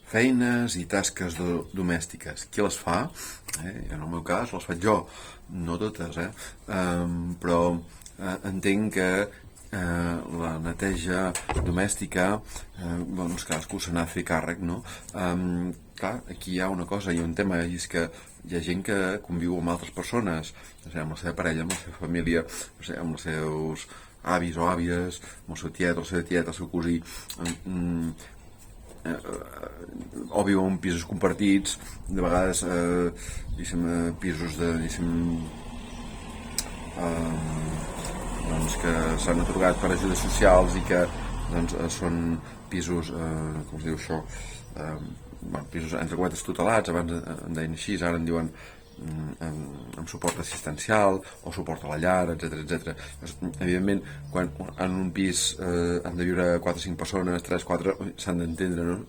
feines i tasques domèstiques. Qui les fa? En el meu cas les faig jo, no totes, però entenc que la neteja domèstica, doncs cadascú se n'ha de fer càrrec, no? Clar, aquí hi ha una cosa i un tema, i és que hi ha gent que conviu amb altres persones, no sé, amb la seva parella, amb la seva família, no sé, amb els seus avis o àvies, amb el seu tiet, el seu tiet, el seu cosí, o viu en pisos compartits, de vegades pisos de, doncs, que s'han atorgat per ajudes socials i que doncs, són pisos, com es diu això, pisos entre cometes tutelats, abans en deien així, ara en diuen amb suport assistencial o suport a la llar, etc. Evidentment, quan en un pis han de viure 4 o 5 persones, 3, 4, s'han d'entendre, no?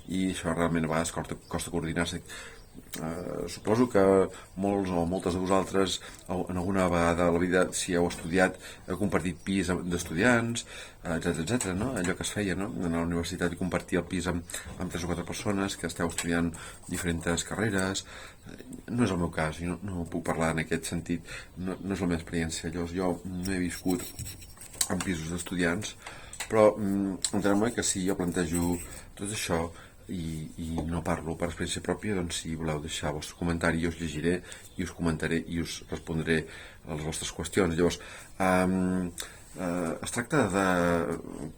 I això realment a vegades costa coordinar-se. Suposo que molts o moltes de vosaltres en alguna vegada de la vida, si heu estudiat, heu compartit pis d'estudiants, etc, no? Allò que es feia, no? En la universitat, i compartir el pis amb 3 o 4 persones que esteu estudiant diferents carreres. No és el meu cas, jo no puc parlar en aquest sentit, no és la meva experiència. Llavors, jo no he viscut en pisos d'estudiants, però entenem que si jo plantejo tot això i no parlo per experiència pròpia, doncs si voleu deixar el vostre comentari jo us llegiré i us comentaré i us respondré a les vostres qüestions. Llavors, es tracta de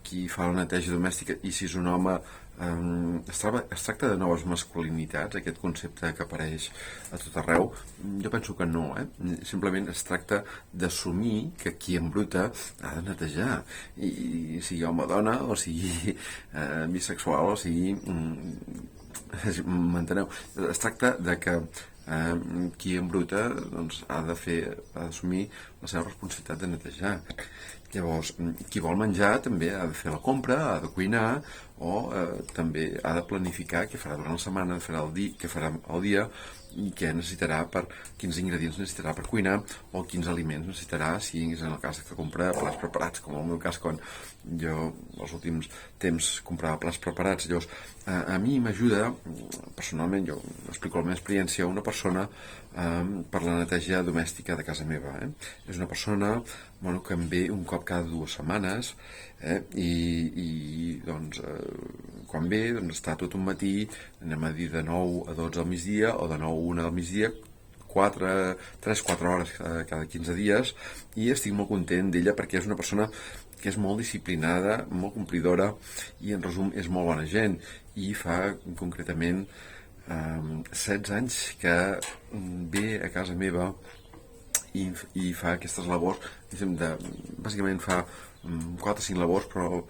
qui fa la neteja domèstica i si és un home, es tracta de noves masculinitats, aquest concepte que apareix a tot arreu? Jo penso que no, simplement es tracta d'assumir que qui embruta ha de netejar, i sigui home o dona, o sigui bisexual, o sigui m'enteneu? Es tracta de que qui embruta doncs, ha d'assumir la seva responsabilitat de netejar. Llavors, qui vol menjar també ha de fer la compra, ha de cuinar, o també ha de planificar què farà durant la setmana, què farà el dia, i quins ingredients necessitarà per cuinar, o quins aliments necessitarà, si és en el cas que compra plats preparats, com en el meu cas, quan jo els últims temps comprava plats preparats. Llavors, a mi m'ajuda, personalment, jo explico la meva experiència, una persona per la neteja domèstica de casa meva. És una persona que em ve un cop cada 2 setmanes, i doncs quan ve està tot un matí, anem a dir de 9 a 12 al migdia o de 9 a 1 al migdia, 3-4 hores cada 15 dies, i estic molt content d'ella perquè és una persona que és molt disciplinada, molt complidora i en resum és molt bona gent, i fa concretament 16 anys que ve a casa meva i fa aquestes labors, bàsicament fa 4 o 5 labors, però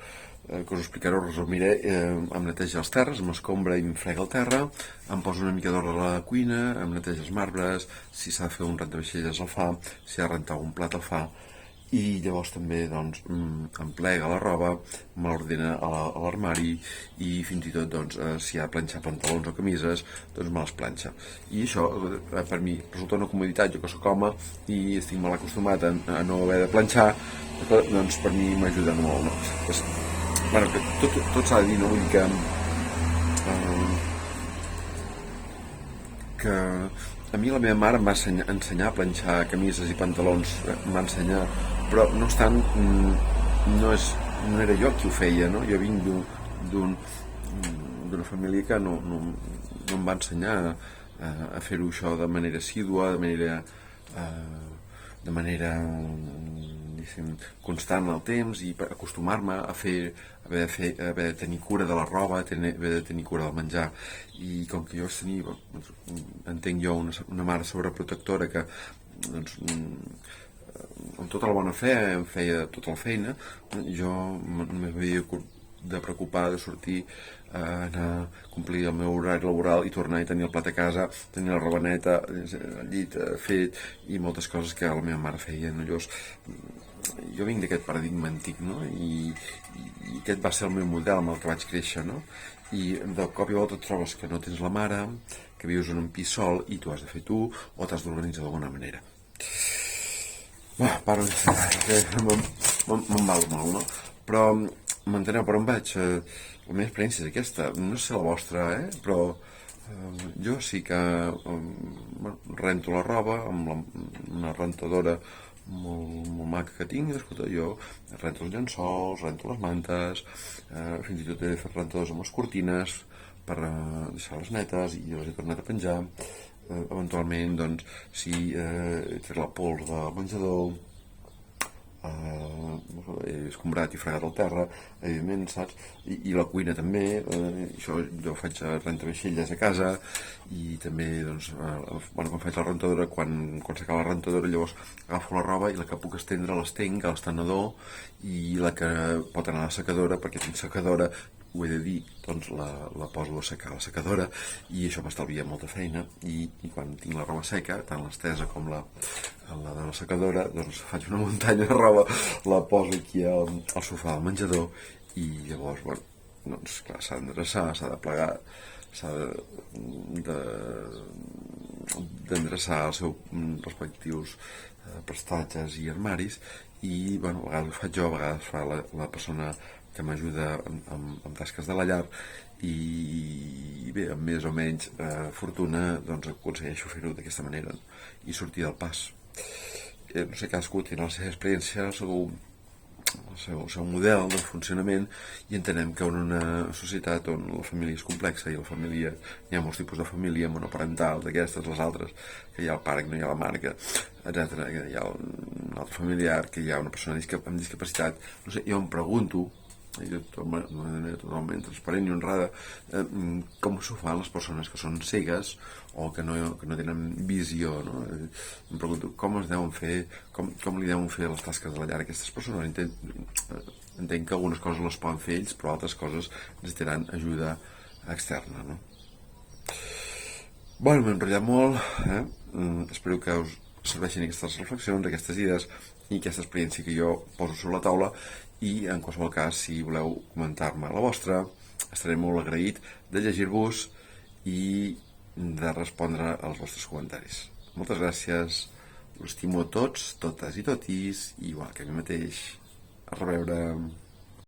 que us explicaré, us resumiré. Em neteja les terres, m'escombra i em frega el terra, em posa una mica d'ordre a la cuina, em neteja els marbres, si s'ha de fer un rat de vaixelles el fa, si ha de rentar un plat el fa, i llavors també doncs, em plega la roba, me l'ordena a l'armari, i fins i tot doncs, si ha de planxar pantalons o camises, doncs me les planxa. I això per mi resulta una comoditat, jo que soc home i estic mal acostumat a no haver de planxar, doncs per mi m'ajuda molt, no? Pues, bueno, tot s'ha de dir, no? Vull dir que a mi la meva mare em va ensenyar a planxar camises i pantalons, em va ensenyar, però no obstant no era jo qui ho feia, no? Jo vinc d'una família que no em va ensenyar a fer-ho això de manera assídua, de manera constant al temps, i per acostumar-me a haver de tenir cura de la roba, haver de tenir cura del menjar. I com que jo entenc jo una mare sobreprotectora que doncs, amb tota la bona fe em feia tota la feina, jo només m'havia de preocupar de sortir, anar a complir el meu horari laboral i tornar i tenir el plat a casa, tenir la roba neta, el llit fet, i moltes coses que la meva mare feia, no? Llavors, jo vinc d'aquest paradigma antic, no? I aquest va ser el meu model amb el que vaig créixer, no? I de cop i volta et trobes que no tens la mare, que vius en un pis sol i tu has de fer tu, o t'has d'organitzar d'alguna manera. Paro, m'embalo molt, no? Però m'enteneu per on vaig? La meva experiència és aquesta, no sé la vostra, però jo sí que bueno, rento la roba amb una rentadora molt maca que tinc. Escolta, jo rento els llençols, rento les mantes, fins i tot he fet rentadors amb les cortines per deixar-les netes i les he tornat a penjar. Eventualment, doncs, si he tret la pols del menjador, he escombrat i fregat el terra, evidentment, saps? I la cuina també, això jo faig rentavaixelles a casa i també, doncs, bueno, quan faig la rentadora, quan s'acaba la rentadora, llavors agafo la roba i la que puc estendre l'estenc a l'estendedor i la que pot anar a la secadora, perquè tinc secadora, ho he de dir, doncs la poso a secar a la secadora i això m'estalvia molta feina i quan tinc la roba seca, tant l'estesa com la de la secadora, doncs faig una muntanya de roba, la poso aquí al sofà del menjador i llavors, bueno, doncs clar, s'ha d'endreçar, s'ha de plegar, s'ha d'endreçar els seus respectius prestatges i armaris i, bueno, a vegades ho faig jo, a vegades fa la persona que m'ajuda amb tasques de la llar i bé, amb més o menys fortuna doncs aconsegueixo fer-ho d'aquesta manera i sortir del pas. No sé, cadascú té la seva experiència, el seu model de funcionament i entenem que en una societat on la família és complexa i la família, hi ha molts tipus de família monoparentals, aquestes, les altres, que hi ha el pare, que no hi ha la mare, etc. Que hi ha un altre familiar, que hi ha una persona amb discapacitat. No sé, jo em pregunto de manera totalment transparent i honrada com s'ho fan les persones que són cegues o que no tenen visió, no? Em pregunto com es deuen fer, com li deuen fer les tasques de la llar a aquestes persones. Entenc que algunes coses les poden fer ells, però altres coses necessitaran ajuda externa, no? Bueno, m'he enrotllat molt, espero que us serveixin aquestes reflexions, aquestes idees i aquesta experiència que jo poso sobre la taula i en qualsevol cas, si voleu comentar-me la vostra, estaré molt agraït de llegir-vos i de respondre als vostres comentaris. Moltes gràcies, us estimo a tots, totes i totis, igual que a mi mateix. A reveure.